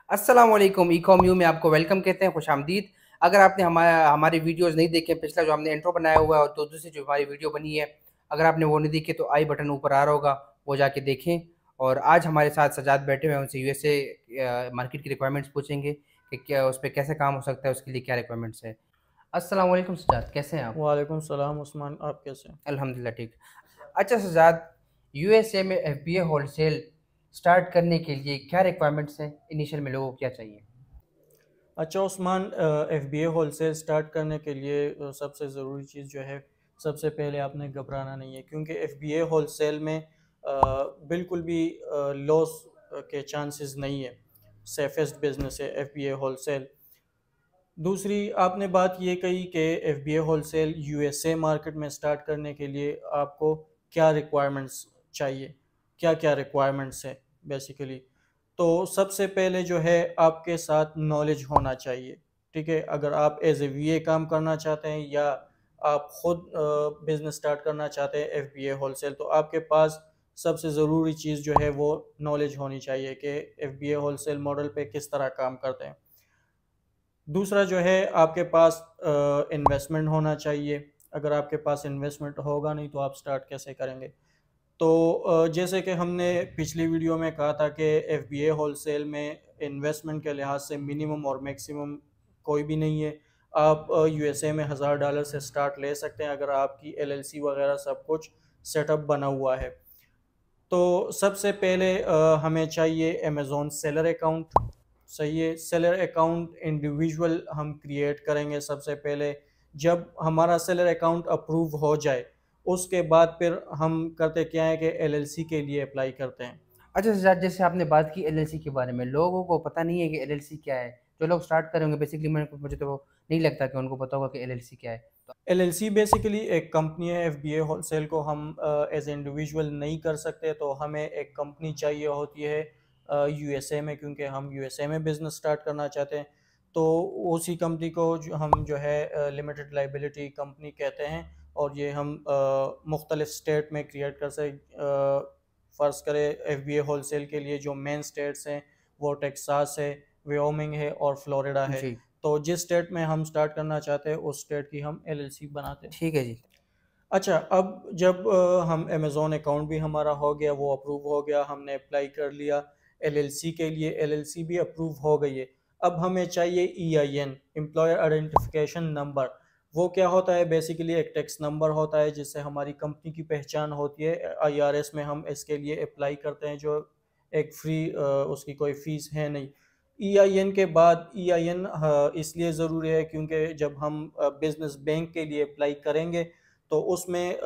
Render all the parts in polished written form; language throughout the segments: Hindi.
अस्सलाम वालेकुम। ई-कॉम यू में आपको वेलकम कहते हैं, खुश आमदीद। अगर आपने हमारी वीडियोस नहीं देखे, पिछला जो हमने इंट्रो बनाया हुआ है और तो दूसरी जो हमारी वीडियो बनी है, अगर आपने वो नहीं देखी तो आई बटन ऊपर आ रहा होगा, वो जाके देखें। और आज हमारे साथ सजाद बैठे हुए हैं, उनसे यूएसए मार्केट की रिक्वायरमेंट्स पूछेंगे कि क्या उस पर कैसे काम हो सकता है, उसके लिए क्या रिक्वायरमेंट्स है। अस्सलाम वालेकुम सजाद, कैसे हैं आप? वालेकुम सलाम उस्मान, आप कैसे हैं? अल्हम्दुलिल्लाह ठीक। अच्छा सजाद, यूएसए में एफबीए होलसेल स्टार्ट करने के लिए क्या रिक्वायरमेंट्स हैं? इनिशियल में लोगों को क्या चाहिए? अच्छा उस्मान, एफबीए होलसेल स्टार्ट करने के लिए सबसे ज़रूरी चीज़ जो है, सबसे पहले आपने घबराना नहीं है, क्योंकि एफबीए होलसेल में बिल्कुल भी लॉस के चांसेस नहीं है। सेफेस्ट बिजनेस है एफबीए होलसेल। दूसरी आपने बात ये कही कि एफबीए होलसेल यूएसए मार्केट में स्टार्ट करने के लिए आपको क्या रिक्वायरमेंट्स चाहिए, क्या क्या रिक्वायरमेंट्स है बेसिकली। तो सबसे पहले जो है आपके साथ नॉलेज होना चाहिए। ठीक है, अगर आप एज ए वीए काम करना चाहते हैं या आप खुद बिजनेस स्टार्ट करना चाहते हैं एफबीए होलसेल, तो आपके पास सबसे ज़रूरी चीज़ जो है वो नॉलेज होनी चाहिए कि एफबीए होलसेल मॉडल पे किस तरह काम करते हैं। दूसरा जो है आपके पास इन्वेस्टमेंट होना चाहिए। अगर आपके पास इन्वेस्टमेंट होगा नहीं तो आप स्टार्ट कैसे करेंगे। तो जैसे कि हमने पिछली वीडियो में कहा था कि एफबीए होलसेल में इन्वेस्टमेंट के लिहाज से मिनिमम और मैक्सिमम कोई भी नहीं है। आप यूएसए में $1000 से स्टार्ट ले सकते हैं अगर आपकी एलएलसी वगैरह सब कुछ सेटअप बना हुआ है। तो सबसे पहले हमें चाहिए अमेज़ॉन सेलर अकाउंट। सही है, सेलर अकाउंट इंडिविजुअल हम क्रिएट करेंगे सबसे पहले। जब हमारा सेलर अकाउंट अप्रूव हो जाए, उसके बाद फिर हम करते क्या है कि एलएलसी के लिए अप्लाई करते हैं। अच्छा सजाद, जैसे आपने बात की एलएलसी के बारे में, लोगों को पता नहीं है कि एलएलसी क्या है। जो लोग स्टार्ट करेंगे बेसिकली, मुझे तो नहीं लगता कि उनको पता होगा कि एलएलसी क्या है। तो एलएलसी बेसिकली एक कंपनी है। एफबीए होलसेल को हम एज इंडिविजुअल नहीं कर सकते, तो हमें एक कंपनी चाहिए होती है यूएसए में, क्योंकि हम यूएसए में बिजनेस स्टार्ट करना चाहते हैं। तो उसी कंपनी को जो है लिमिटेड लाइबिलिटी कंपनी कहते हैं। और ये हम मुख्तलिफ स्टेट में क्रिएट कर सकते। फ़र्ज़ करें एफबीए होलसेल के लिए जो मेन स्टेट्स हैं वो टेक्सास है, व्योमिंग है और फ्लोरिडा है। जी, तो जिस स्टेट में हम स्टार्ट करना चाहते हैं उस स्टेट की हम एलएलसी बनाते हैं। ठीक है जी। अच्छा, अब जब हम अमेज़ॉन अकाउंट भी हमारा हो गया, वो अप्रूव हो गया, हमने अप्लाई कर लिया एलएलसी के लिए, एलएलसी भी अप्रूव हो गई है। अब हमें चाहिए ईआईएन, एम्प्लॉयर आइडेंटिफिकेशन नंबर। वो क्या होता है? बेसिकली एक टैक्स नंबर होता है जिससे हमारी कंपनी की पहचान होती है। आईआरएस में हम इसके लिए अप्लाई करते हैं, जो एक फ्री, उसकी कोई फ़ीस है नहीं। ईआईएन के बाद ईआईएन इसलिए ज़रूरी है क्योंकि जब हम बिज़नेस बैंक के लिए अप्लाई करेंगे तो उसमें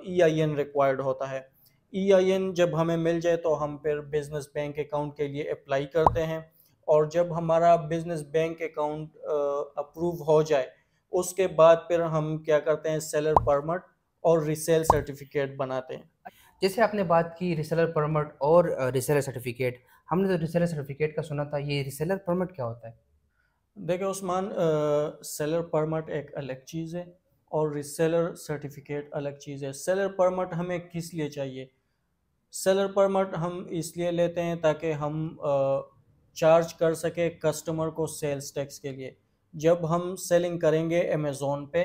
ईआईएन रिक्वायर्ड होता है। ईआईएन जब हमें मिल जाए तो हम फिर बिजनेस बैंक अकाउंट के लिए अप्लाई करते हैं। और जब हमारा बिजनेस बैंक अकाउंट अप्रूव हो जाए, उसके बाद फिर हम क्या करते हैं, सेलर परमिट और रीसेल सर्टिफिकेट बनाते हैं। जैसे आपने बात की रिसेलर परमिट और रिसेलर सर्टिफिकेट, हमने तो रिसेलर सर्टिफिकेट का सुना था, ये रिसेलर परमिट क्या होता है? देखिए उस्मान, सेलर परमिट एक अलग चीज़ है और रीसेलर सर्टिफिकेट अलग चीज़ है। सेलर परमिट हमें किस लिए चाहिए? सेलर परमिट हम इसलिए लेते हैं ताकि हम चार्ज कर सके कस्टमर को सेल्स टैक्स के लिए। जब हम सेलिंग करेंगे अमेज़ॉन पे,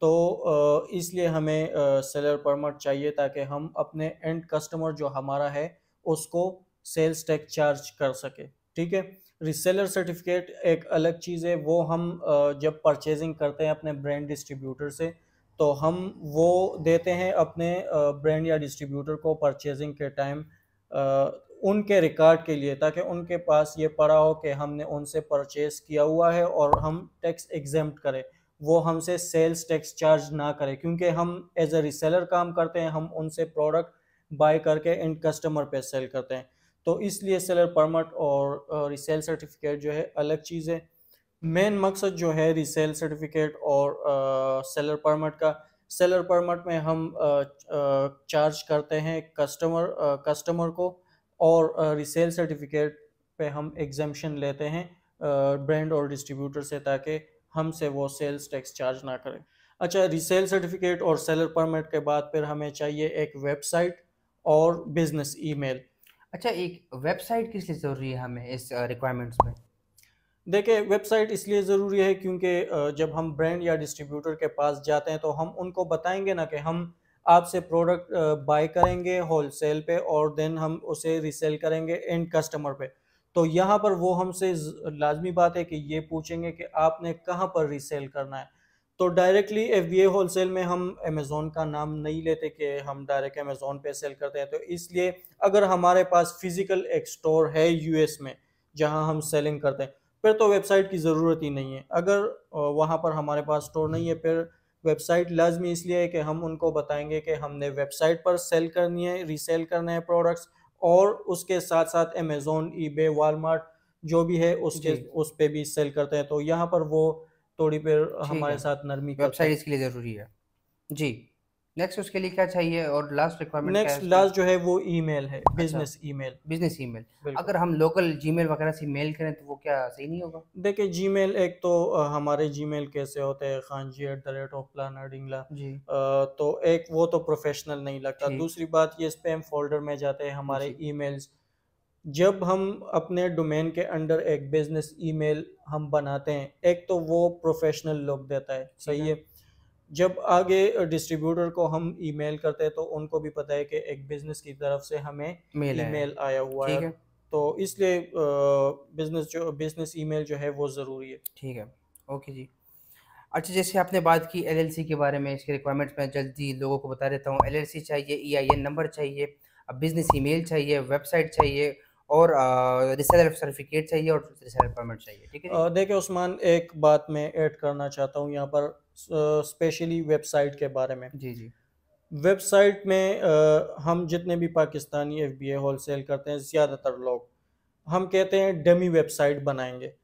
तो इसलिए हमें सेलर परमिट चाहिए ताकि हम अपने एंड कस्टमर जो हमारा है उसको सेल्स टैक्स चार्ज कर सके। ठीक है। रीसेलर सर्टिफिकेट एक अलग चीज़ है। वो हम जब परचेजिंग करते हैं अपने ब्रांड डिस्ट्रीब्यूटर से, तो हम वो देते हैं अपने ब्रांड या डिस्ट्रीब्यूटर को परचेजिंग के टाइम, उनके रिकॉर्ड के लिए, ताकि उनके पास ये पड़ा हो कि हमने उनसे परचेज किया हुआ है और हम टैक्स एग्जेम्प्ट करें। वो हमसे सेल्स टैक्स चार्ज ना करें, क्योंकि हम एज ए रीसेलर काम करते हैं, हम उनसे प्रोडक्ट बाय करके इन कस्टमर पे सेल करते हैं। तो इसलिए सेलर परमिट और रीसेल सर्टिफिकेट जो है अलग चीज़ है। मेन मकसद जो है रीसेल सर्टिफिकेट और सेलर परमिट का, सेलर परमिट में हम चार्ज करते हैं कस्टमर को, और रीसेल सर्टिफिकेट पे हम एग्जामेशन लेते हैं ब्रांड और डिस्ट्रीब्यूटर से, ताकि हमसे वो सेल्स टैक्स चार्ज ना करें। अच्छा, रीसेल सर्टिफिकेट और सेलर परमिट के बाद फिर हमें चाहिए एक वेबसाइट और बिजनेस ईमेल। अच्छा, एक वेबसाइट किस लिए ज़रूरी है हमें इस रिक्वायरमेंट्स में? देखिए, वेबसाइट इसलिए ज़रूरी है क्योंकि जब हम ब्रांड या डिस्ट्रीब्यूटर के पास जाते हैं तो हम उनको बताएंगे ना कि हम आपसे प्रोडक्ट बाय करेंगे होलसेल पे और देन हम उसे रीसेल करेंगे एंड कस्टमर पे। तो यहाँ पर वो हमसे लाजमी बात है कि ये पूछेंगे कि आपने कहाँ पर रीसेल करना है। तो डायरेक्टली एफबीए होलसेल में हम अमेज़ोन का नाम नहीं लेते कि हम डायरेक्ट अमेज़ोन पे सेल करते हैं। तो इसलिए अगर हमारे पास फिजिकल एक स्टोर है यूएस में जहाँ हम सेलिंग करते हैं, फिर तो वेबसाइट की ज़रूरत ही नहीं है। अगर वहाँ पर हमारे पास स्टोर नहीं है, फिर वेबसाइट लाजमी इसलिए है कि हम उनको बताएंगे कि हमने वेबसाइट पर सेल करनी है, रीसेल करना है प्रोडक्ट्स, और उसके साथ साथ अमेज़ोन, ईबे, वॉलमार्ट जो भी है उसके जी, उस पे भी सेल करते हैं। तो यहाँ पर वो थोड़ी फिर ठीक हमारे है। साथ नरमी करते वेबसाइट हैं। इसके लिए ज़रूरी है। जी। नेक्स्ट उसके लिए क्या चाहिए और लास्ट रिक्वायरमेंट क्या है नेक्स्ट उसकी? लास्ट जो है वो ईमेल है, अच्छा, बिज़नेस ईमेल। Business email. बिल्कुल। अगर हम लोकल जीमेल वगैरह से मेल करें तो वो क्या सही नहीं होगा? देखिए, जीमेल एक तो हमारे जीमेल कैसे होते हैं, खानजी एट द रेट ऑफ फलाना ढिंगला, जी, तो एक वो तो प्रोफेशनल नहीं लगता। ठीक। दूसरी बात, ये स्पैम फोल्डर में जाते हैं हमारे जी, ईमेल्स। जब हम अपने डोमेन के अंडर एक बिजनेस ईमेल हम बनाते हैं, एक तो वो प्रोफेशनल लुक देता है, ठीक सही है। है। जब आगे डिस्ट्रीब्यूटर को हम ईमेल करते हैं तो उनको भी पता है कि एक बिजनेस की तरफ से हमें मेल आया है। ईमेल आया हुआ है। ठीक है, तो इसलिए बिजनेस ईमेल जो है वो ज़रूरी है। ठीक है। ओके जी। अच्छा, जैसे आपने बात की एलएलसी के बारे में, इसके रिक्वायरमेंट्स मैं जल्दी लोगों को बता देता हूँ। एलएलसी चाहिए, ईआईएन नंबर चाहिए, बिज़नेस ईमेल चाहिए, वेबसाइट चाहिए और रीसेलर सर्टिफिकेट चाहिए और रीसेलर परमिट चाहिए। ठीक है जी? देखिए उस्मान, एक बात मैं ऐड करना चाहता हूँ यहाँ पर, स्पेशली वेबसाइट के बारे में। जी, जी। वेबसाइट में हम जितने भी पाकिस्तानी एफबीए होलसेल करते हैं, ज़्यादातर लोग हम कहते हैं डमी वेबसाइट बनाएंगे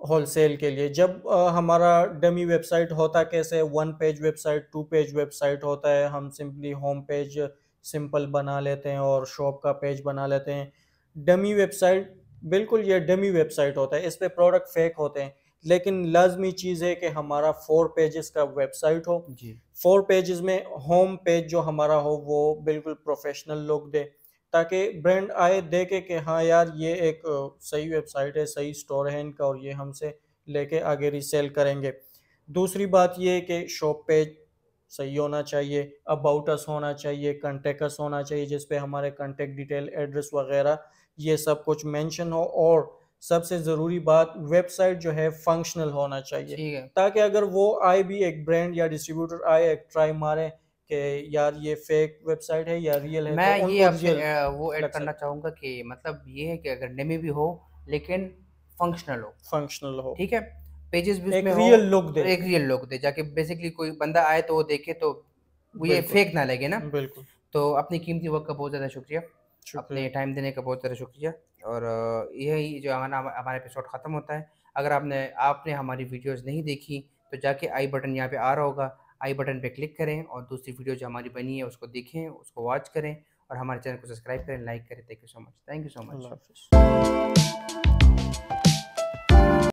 होलसेल के लिए। जब हमारा डमी वेबसाइट होता कैसे, one page website, two page website होता है। हम सिंपली होम पेज सिंपल बना लेते हैं और शॉप का पेज बना लेते हैं। डमी वेबसाइट, बिल्कुल ये डमी वेबसाइट होता है, इस पे प्रोडक्ट फेक होते हैं। लेकिन लाजमी चीज़ है कि हमारा 4 पेजेस का वेबसाइट हो। जी, 4 पेजेस में होम पेज जो हमारा हो वो बिल्कुल प्रोफेशनल लुक दे, ताकि ब्रांड आए देखे कि हाँ यार, ये एक सही वेबसाइट है, सही स्टोर है इनका और ये हमसे लेके आगे रीसेल करेंगे। दूसरी बात ये है कि शॉप पेज सही होना चाहिए, अबाउट अस होना चाहिए, कंटेक्ट अस होना चाहिए, जिस पे हमारे कंटेक्ट डिटेल, एड्रेस वगैरह ये सब कुछ मेंशन हो। और सबसे ज़रूरी बात, वेबसाइट जो है फंक्शनल होना चाहिए, ठीक है। ताकि अगर वो आए भी, एक ब्रांड या डिस्ट्रीब्यूटर आए, एक ट्राई मारे कि यार ये फेक वेबसाइट है या रियल है, तो मैं ये उनको आपसे रियल वो ऐड लग करना सके, चाहूँगा कि मतलब ये है कि अगर डेमी भी हो लेकिन फंक्शनल हो, फंक्शनल हो, ठीक है? पेजेस भी एक उसमें हो रियल लुक दे। और एक रियल लुक दे, जाके बेसिकली कोई बंदा आए तो वो देखे तो वो ये बिल्कुल, फेक ना लगे ना। बिल्कुल। तो अपनी कीमती वक़्त का बहुत ज़्यादा शुक्रिया, शुक्रिया। अपने टाइम देने का बहुत ज़्यादा शुक्रिया और यही जो हमारा हमारा एपिसोड ख़त्म होता है। अगर आपने आपने हमारी वीडियोज़ नहीं देखी तो जाके आई बटन यहाँ पे आ रहा होगा, आई बटन पे क्लिक करें और दूसरी वीडियो जो हमारी बनी है उसको देखें, उसको वॉच करें और हमारे चैनल को सब्सक्राइब करें, लाइक करें। Thank you so much. Thank you so Allah much. हाफ़िज़।